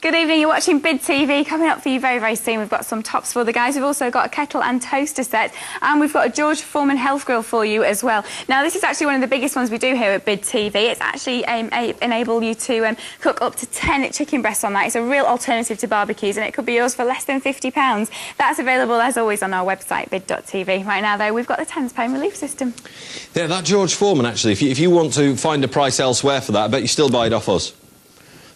Good evening, you're watching Bid TV. Coming up for you very, very soon, we've got some tops for the guys. We've also got a kettle and toaster set, and we've got a George Foreman health grill for you as well. Now, this is actually one of the biggest ones we do here at Bid TV. It's actually enable you to cook up to 10 chicken breasts on that. It's a real alternative to barbecues, and it could be yours for less than £50. That's available, as always, on our website, bid.tv. Right now, though, we've got the T.E.N.S pain relief system. Yeah, that George Foreman, actually, if you want to find a price elsewhere for that, I bet you still buy it off us.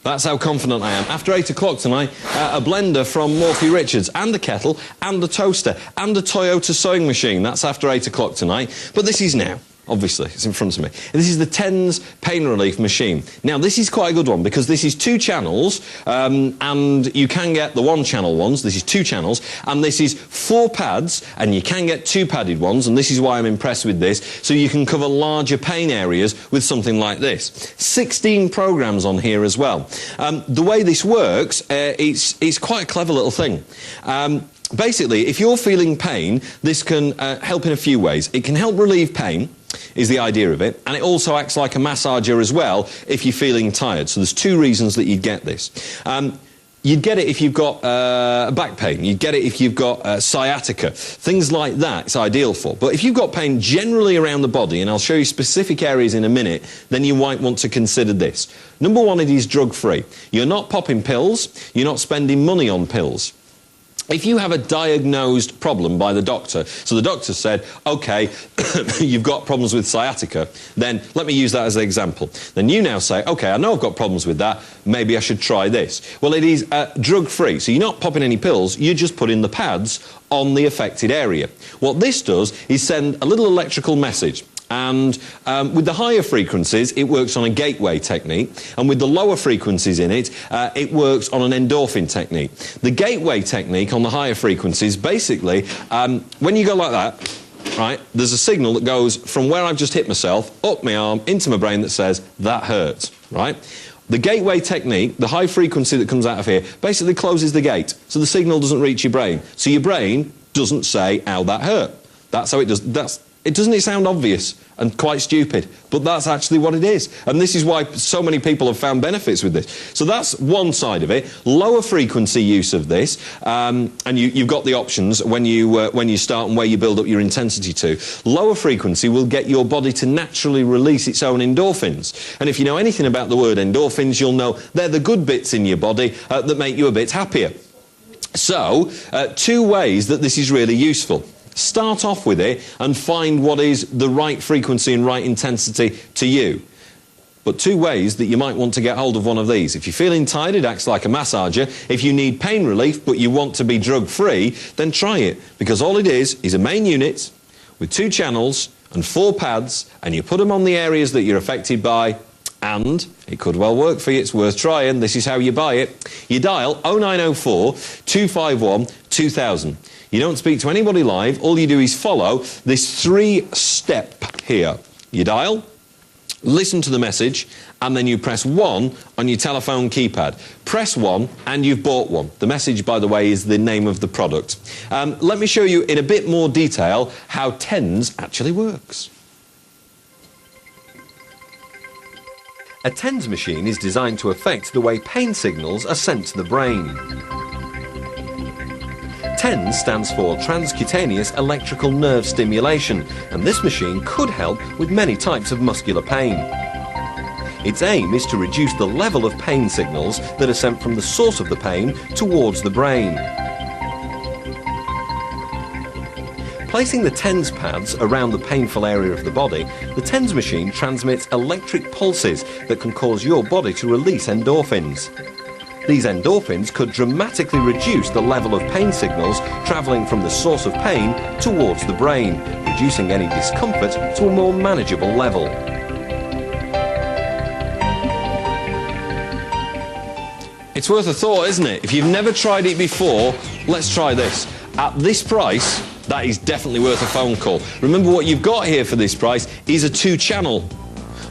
That's how confident I am. After 8 o'clock tonight, a blender from Morphy Richards, and a kettle, and a toaster, and a Toyota sewing machine. That's after 8 o'clock tonight. But this is now. Obviously, it's in front of me. This is the T.E.N.S pain relief machine. Now, this is quite a good one because this is 2 channels, and you can get the 1-channel ones. This is 2 channels, and this is 4 pads, and you can get 2 padded ones, and this is why I'm impressed with this. So you can cover larger pain areas with something like this. 16 programs on here as well. The way this works, it's quite a clever little thing. Basically, if you're feeling pain, this can help in a few ways. It can help relieve pain, is the idea of it, and it also acts like a massager as well if you're feeling tired. So there's 2 reasons that you'd get this. You'd get it if you've got back pain. You'd get it if you've got sciatica. Things like that it's ideal for. But if you've got pain generally around the body, and I'll show you specific areas in a minute, then you might want to consider this. Number 1, it is drug-free. You're not popping pills. You're not spending money on pills. If you have a diagnosed problem by the doctor, so the doctor said, OK, you've got problems with sciatica, then let me use that as an example. Then you now say, OK, I know I've got problems with that, maybe I should try this. Well, it is drug-free, so you're not popping any pills, you're just putting the pads on the affected area. What this does is send a little electrical message. And with the higher frequencies, it works on a gateway technique, and with the lower frequencies in it, it works on an endorphin technique. The gateway technique on the higher frequencies, basically, when you go like that, right, there's a signal that goes from where I've just hit myself, up my arm, into my brain that says, that hurts, right? The gateway technique, the high frequency that comes out of here, basically closes the gate, so the signal doesn't reach your brain. So your brain doesn't say, ow, that hurt. That's how it does. Doesn't it sound obvious and quite stupid? But that's actually what it is. And this is why so many people have found benefits with this. So that's one side of it. Lower frequency use of this, and you've got the options when you start and where you build up your intensity to. Lower frequency will get your body to naturally release its own endorphins. And if you know anything about the word endorphins, you'll know they're the good bits in your body that make you a bit happier. So, 2 ways that this is really useful. Start off with it and find what is the right frequency and right intensity to you. But 2 ways that you might want to get hold of one of these. If you're feeling tired, it acts like a massager. If you need pain relief but you want to be drug-free, then try it. Because all it is a main unit with 2 channels and 4 pads, and you put them on the areas that you're affected by, and it could well work for you. It's worth trying. This is how you buy it. You dial 0904 251 2000. You don't speak to anybody live. All you do is follow this 3-step here. You dial, listen to the message, and then you press 1 on your telephone keypad. Press 1 and you've bought one. The message, by the way, is the name of the product. Let me show you in a bit more detail how T.E.N.S actually works. A T.E.N.S machine is designed to affect the way pain signals are sent to the brain. T.E.N.S stands for transcutaneous electrical nerve stimulation, and this machine could help with many types of muscular pain. Its aim is to reduce the level of pain signals that are sent from the source of the pain towards the brain. Placing the T.E.N.S pads around the painful area of the body, the T.E.N.S machine transmits electric pulses that can cause your body to release endorphins. These endorphins could dramatically reduce the level of pain signals travelling from the source of pain towards the brain, reducing any discomfort to a more manageable level. It's worth a thought, isn't it? If you've never tried it before, let's try this. At this price, that is definitely worth a phone call. Remember, what you've got here for this price is a 2-channel.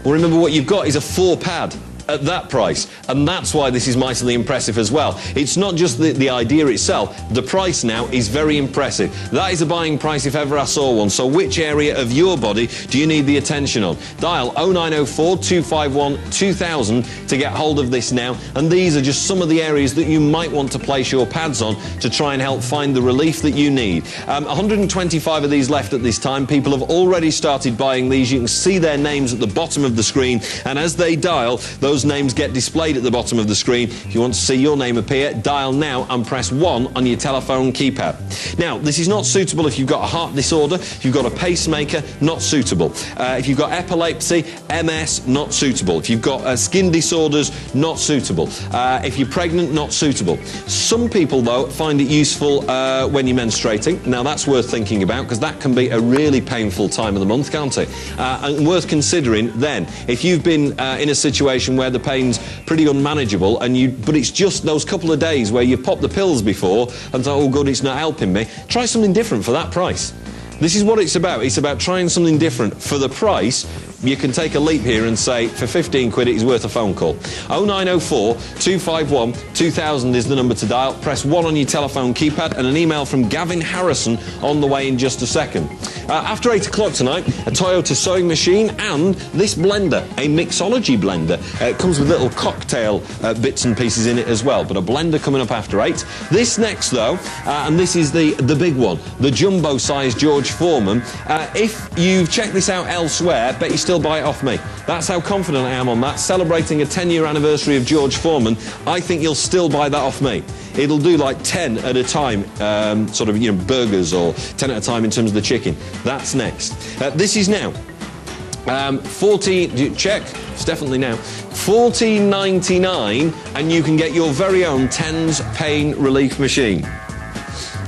Well, remember, what you've got is a 4-pad. at that price. And that's why this is mightily impressive as well. It's not just the idea itself, the price now is very impressive. That is a buying price if ever I saw one. So which area of your body do you need the attention on? Dial 0904 251 2000 to get hold of this now. And these are just some of the areas that you might want to place your pads on to try and help find the relief that you need. 125 of these left at this time. People have already started buying these. You can see their names at the bottom of the screen, and as they dial, those names get displayed at the bottom of the screen. If you want to see your name appear, dial now and press 1 on your telephone keypad. Now, this is not suitable if you've got a heart disorder, if you've got a pacemaker, not suitable. If you've got epilepsy, MS, not suitable. If you've got skin disorders, not suitable. If you're pregnant, not suitable. Some people, though, find it useful when you're menstruating. Now, that's worth thinking about, because that can be a really painful time of the month, can't it? And worth considering then. If you've been in a situation where the pain's pretty unmanageable, but it's just those couple of days where you popped the pills before and thought, oh good, it's not helping me, try something different for that price. This is what it's about. It's about trying something different for the price. You can take a leap here and say, for 15 quid, it is worth a phone call. 0904 251 2000 is the number to dial. Press 1 on your telephone keypad, and an email from Gavin Harrison on the way in just a second. After 8 o'clock tonight, a Toyota sewing machine and this blender, a mixology blender. It comes with little cocktail bits and pieces in it as well, but a blender coming up after 8. This next, though, and this is the big one, the jumbo-sized George Foreman. If you've checked this out elsewhere, bet you still buy it off me. That's how confident I am on that. Celebrating a 10-year anniversary of George Foreman, I think you'll still buy that off me. It'll do like 10 at a time, sort of, burgers, or 10 at a time in terms of the chicken. That's next. This is now 14, check, it's definitely now, $14.99, and you can get your very own T.E.N.S pain relief machine.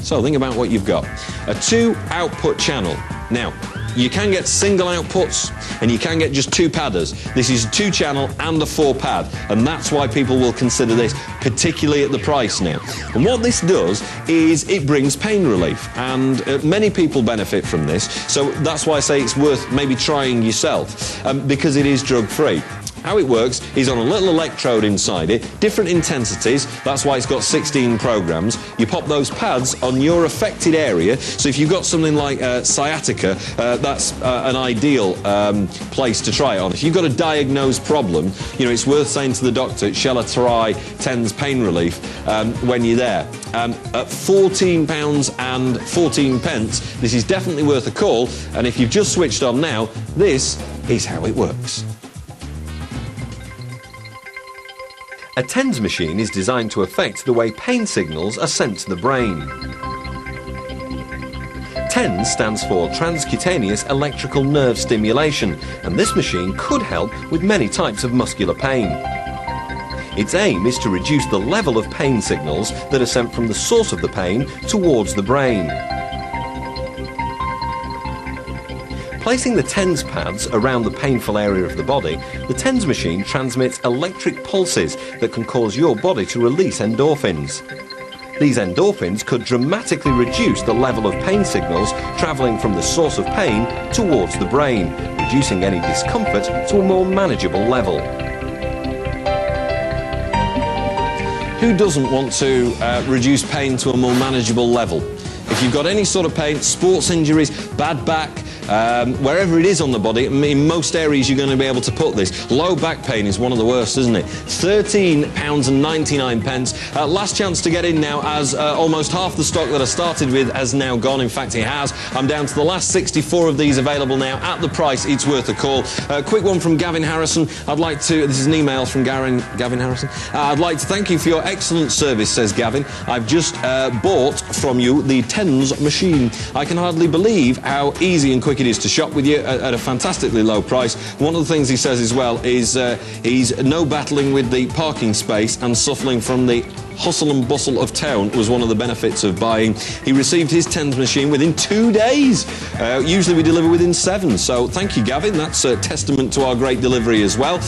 So think about what you've got. A 2-output channel. Now, you can get single outputs, and you can get just 2 padders. This is a 2-channel and a 4-pad, and that's why people will consider this, particularly at the price now. And what this does is it brings pain relief, and many people benefit from this, so that's why I say it's worth maybe trying yourself, because it is drug-free. How it works is on a little electrode inside it, different intensities, that's why it's got 16 programs. You pop those pads on your affected area, so if you've got something like sciatica, that's an ideal place to try it on. If you've got a diagnosed problem, it's worth saying to the doctor, shall I try T.E.N.S pain relief when you're there. At £14.14, this is definitely worth a call, and if you've just switched on now, this is how it works. A T.E.N.S machine is designed to affect the way pain signals are sent to the brain. T.E.N.S stands for transcutaneous electrical nerve stimulation, and this machine could help with many types of muscular pain. Its aim is to reduce the level of pain signals that are sent from the source of the pain towards the brain. Placing the T.E.N.S pads around the painful area of the body, the T.E.N.S machine transmits electric pulses that can cause your body to release endorphins. These endorphins could dramatically reduce the level of pain signals travelling from the source of pain towards the brain, reducing any discomfort to a more manageable level. Who doesn't want to reduce pain to a more manageable level? If you've got any sort of pain, sports injuries, bad back, wherever it is on the body, in most areas you're going to be able to put this. Low back pain is one of the worst, isn't it? £13.99. Last chance to get in now, as almost half the stock that I started with has now gone. In fact, it has. I'm down to the last 64 of these available now. At the price, it's worth a call. Quick one from Gavin Harrison. This is an email from Gavin Harrison. I'd like to thank you for your excellent service, says Gavin. I've just bought from you the T.E.N.S machine. I can hardly believe how easy and quick it is to shop with you at a fantastically low price. One of the things he says as well is he's no battling with the parking space and suffering from the hustle and bustle of town was one of the benefits of buying. He received his T.E.N.S machine within 2 days. Usually we deliver within 7, so thank you, Gavin. That's a testament to our great delivery as well.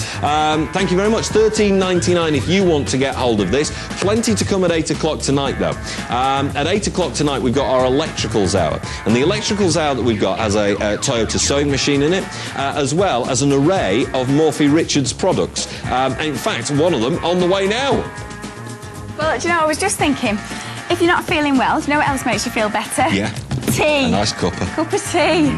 Thank you very much. £13.99 if you want to get hold of this. Plenty to come at 8 o'clock tonight, though. At 8 o'clock tonight, we've got our electricals hour. And the electricals hour that we've got has a Toyota sewing machine in it, as well as an array of Morphy Richards products. In fact, one of them on the way now. Well, do you know, I was just thinking, if you're not feeling well, do you know what else makes you feel better? Yeah. Tea. A nice cuppa. Cup of tea.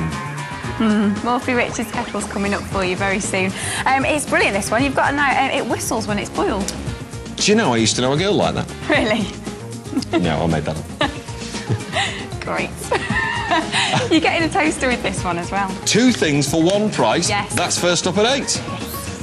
Morphy Richards kettle's coming up for you very soon. It's brilliant, this one. You've got to know, it whistles when it's boiled. Do you know I used to know a girl like that? Really? No, I made that up. Great. You're getting a toaster with this one as well. 2 things for 1 price. Yes. That's first up at 8.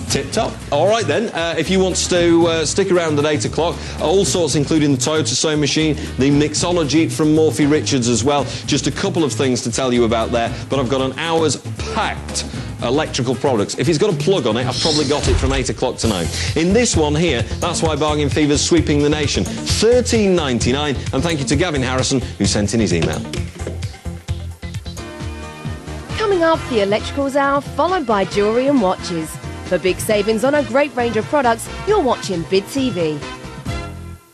Tip top. All right then, if you want to stick around at 8 o'clock, all sorts including the Toyota sewing machine, the mixology from Morphy Richards as well. Just a couple of things to tell you about there, but I've got an hour's packed electrical products. If it's got a plug on it, I've probably got it from 8 o'clock tonight. In this one here, that's why bargain fever's sweeping the nation. £13.99, and thank you to Gavin Harrison who sent in his email. Coming up, the electricals hour, followed by jewellery and watches. For big savings on a great range of products, you're watching Bid TV.